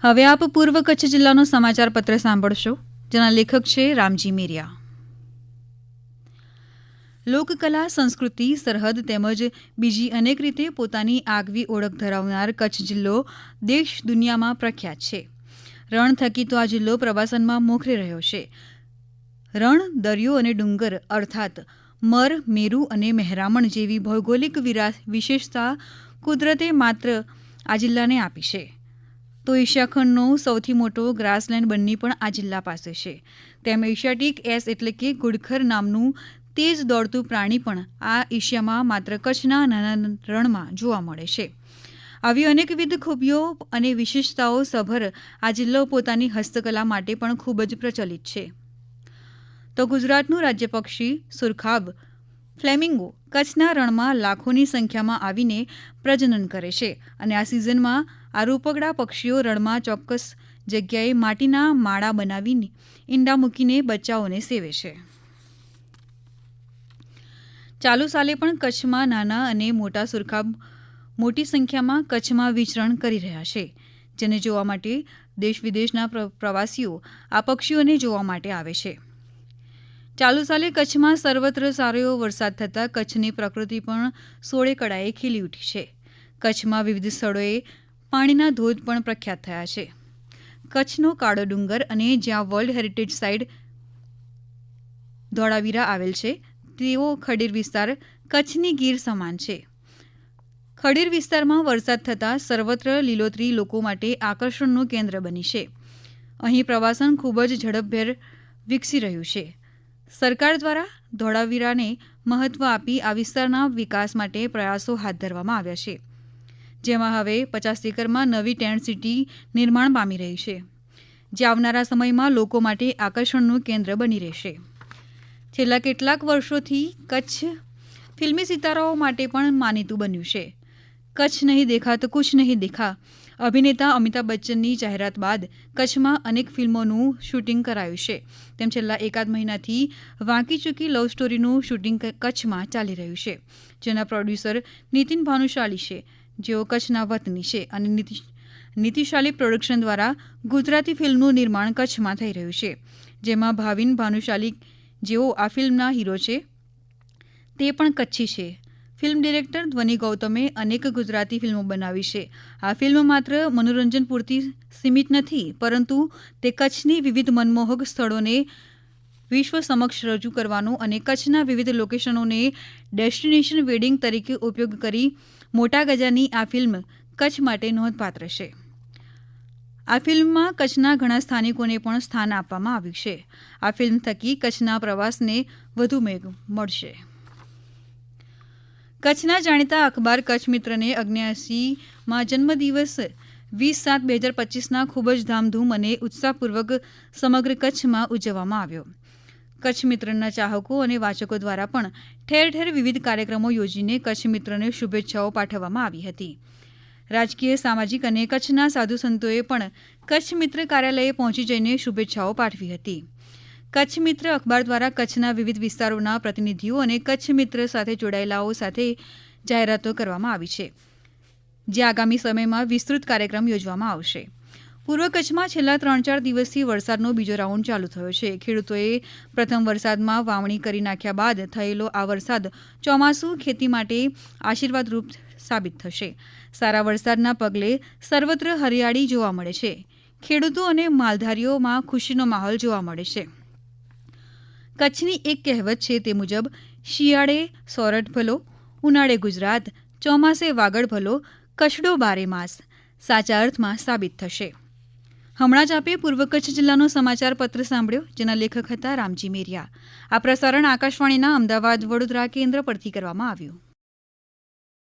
હવે આપ પૂર્વ કચ્છ જિલ્લાનો સમાચાર પત્ર સાંભળશો, જેના લેખક છે રામજી મેરિયા. લોકકલા, સંસ્કૃતિ, સરહદ તેમજ બીજી અનેક રીતે પોતાની આગવી ઓળખ ધરાવનાર કચ્છ જિલ્લો દેશ દુનિયામાં પ્રખ્યાત છે. રણ થકી તો આ જિલ્લો પ્રવાસનમાં મોખરે રહ્યો છે. રણ, દરિયો અને ડુંગર અર્થાત મર, મેરુ અને મહેરામણ જેવી ભૌગોલિક વિશેષતા કુદરતે માત્ર આ જિલ્લાને આપી છે. તો એશિયા ખંડનો સૌથી મોટો ગ્રાસલેન્ડ બન્ની પણ આ જિલ્લા પાસે છે. તેમ એશિયાટિક એસ એટલે કે ઘુડખર નામનું તેજ દોડતું પ્રાણી પણ આ એશિયામાં માત્ર કચ્છના નાના રણમાં જોવા મળે છે. આવી અનેકવિધ ખૂબીઓ અને વિશેષતાઓ સભર આ જિલ્લો પોતાની હસ્તકલા માટે પણ ખૂબ જ પ્રચલિત છે. તો ગુજરાતનું રાજ્ય પક્ષી સુરખાબ ફ્લેમિંગો કચ્છના રણમાં લાખોની સંખ્યામાં આવીને પ્રજનન કરે છે અને આ સિઝનમાં આ રૂપકડા પક્ષીઓ રણમાં ચોક્કસ જગ્યાએ માટીના માળા બનાવીને ઈંડા મૂકીને બચ્ચાઓને સેવે છે. ચાલુ સાલે પણ કચ્છમાં નાના અને મોટા સુરખાબ મોટી સંખ્યામાં કચ્છમાં વિચરણ કરી રહ્યા છે, જેને જોવા માટે દેશ વિદેશના પ્રવાસીઓ આ પક્ષીઓને જોવા માટે આવે છે. ચાલુ સાલે કચ્છમાં સર્વત્ર સારો એવો વરસાદ થતાં કચ્છની પ્રકૃતિ પણ સોળે કળાએ ખીલી ઉઠી છે. કચ્છમાં વિવિધ સ્થળોએ પાણીના ધોધ પણ પ્રખ્યાત થયા છે. કચ્છનો કાળો ડુંગર અને જ્યાં વર્લ્ડ હેરિટેજ સાઇટ ધોળાવીરા આવેલ છે, તેવો ખડીર વિસ્તાર કચ્છની ગીર સમાન છે. ખડીર વિસ્તારમાં વરસાદ થતાં સર્વત્ર લીલોતરી લોકો માટે આકર્ષણનું કેન્દ્ર બની છે. અહીં પ્રવાસન ખૂબ જ ઝડપભેર વિકસી રહ્યું છે. સરકાર દ્વારા ધોળાવીરાને મહત્વ આપી આ વિસ્તારના વિકાસ માટે પ્રયાસો હાથ ધરવામાં આવ્યા છે, જેમાં હવે 50 એકરમાં નવી ટેન્ટ સિટી નિર્માણ પામી રહી છે, જે આવનારા સમયમાં લોકો માટે આકર્ષણનું કેન્દ્ર બની રહેશે. છેલ્લા કેટલાક વર્ષોથી કચ્છ ફિલ્મી સિતારાઓ માટે પણ માનીતું બન્યું છે. કચ્છ નહીં દેખા તો કુછ નહીં દેખા અભિનેતા અમિતાભ બચ્ચનની જાહેરાત બાદ કચ્છમાં અનેક ફિલ્મોનું શૂટિંગ કરાયું છે. તેમ છેલ્લા એકાદ મહિનાથી વાંકી ચૂકી લવ સ્ટોરીનું શૂટિંગ કચ્છમાં ચાલી રહ્યું છે, જેના પ્રોડ્યુસર નીતિન ભાનુશાલી છે, જેઓ કચ્છના વતની છે અને નીતિશાલી પ્રોડક્શન દ્વારા ગુજરાતી ફિલ્મનું નિર્માણ કચ્છમાં થઈ રહ્યું છે, જેમાં ભાવિન ભાનુશાલી જેઓ આ ફિલ્મના હીરો છે તે પણ કચ્છી છે. ફિલ્મ ડિરેક્ટર ધ્વનિ ગૌતમે અનેક ગુજરાતી ફિલ્મો બનાવી છે. આ ફિલ્મ માત્ર મનોરંજન પૂરતી સીમિત નથી, પરંતુ તે કચ્છની વિવિધ મનમોહક સ્થળોને વિશ્વ સમક્ષ રજૂ કરવાનો અને કચ્છના વિવિધ લોકેશનોને ડેસ્ટિનેશન વેડિંગ તરીકે ઉપયોગ કરી મોટા ગજાની આ ફિલ્મ કચ્છ માટે નોંધપાત્ર છે. આ ફિલ્મમાં કચ્છના ઘણા સ્થાનિકોને પણ સ્થાન આપવામાં આવ્યું છે. આ ફિલ્મ થકી કચ્છના પ્રવાસને વધુ વેગ મળશે. કચ્છના જાણીતા અખબાર કચ્છ મિત્રને 79માં જન્મદિવસ 20/7/2025ના ખૂબ જ ધામધૂમ અને ઉત્સાહપૂર્વક સમગ્ર કચ્છમાં ઉજવવામાં આવ્યો. કચ્છ મિત્રના ચાહકો અને વાચકો દ્વારા પણ ઠેર ઠેર વિવિધ કાર્યક્રમો યોજીને કચ્છ મિત્રને શુભેચ્છાઓ પાઠવવામાં આવી હતી. રાજકીય, સામાજિક અને કચ્છના સાધુ સંતોએ પણ કચ્છ મિત્ર કાર્યાલયે પહોંચી જઈને શુભેચ્છાઓ પાઠવી હતી. કચ્છ મિત્ર અખબાર દ્વારા કચ્છના વિવિધ વિસ્તારોના પ્રતિનિધિઓ અને કચ્છ મિત્ર સાથે જોડાયેલાઓ સાથે જાહેરાતો કરવામાં આવી છે, જે આગામી સમયમાં વિસ્તૃત કાર્યક્રમ યોજવામાં આવશે. પૂર્વ કચ્છમાં છેલ્લા 3-4 દિવસથી વરસાદનો બીજો રાઉન્ડ ચાલુ થયો છે. ખેડૂતોએ પ્રથમ વરસાદમાં વાવણી કરી નાખ્યા બાદ થયેલો આ વરસાદ ચોમાસુ ખેતી માટે આશીર્વાદરૂપ સાબિત થશે. સારા વરસાદના પગલે સર્વત્ર હરિયાળી જોવા મળે છે. ખેડૂતો અને માલધારીઓમાં ખુશીનો માહોલ જોવા મળે છે. કચ્છની એક કહેવત છે તે મુજબ શિયાળે સોરઠ ભલો, ઉનાળે ગુજરાત, ચોમાસે વાગડ ભલો, કચ્છડો બારે માસ સાચા અર્થમાં સાબિત થશે. હમણાં જ આપે પૂર્વ કચ્છ જિલ્લાનો સમાચાર પત્ર સાંભળ્યો, જેના લેખક હતા રામજી મેરિયા. આ પ્રસારણ આકાશવાણીના અમદાવાદ વડોદરા કેન્દ્ર પરથી કરવામાં આવ્યું.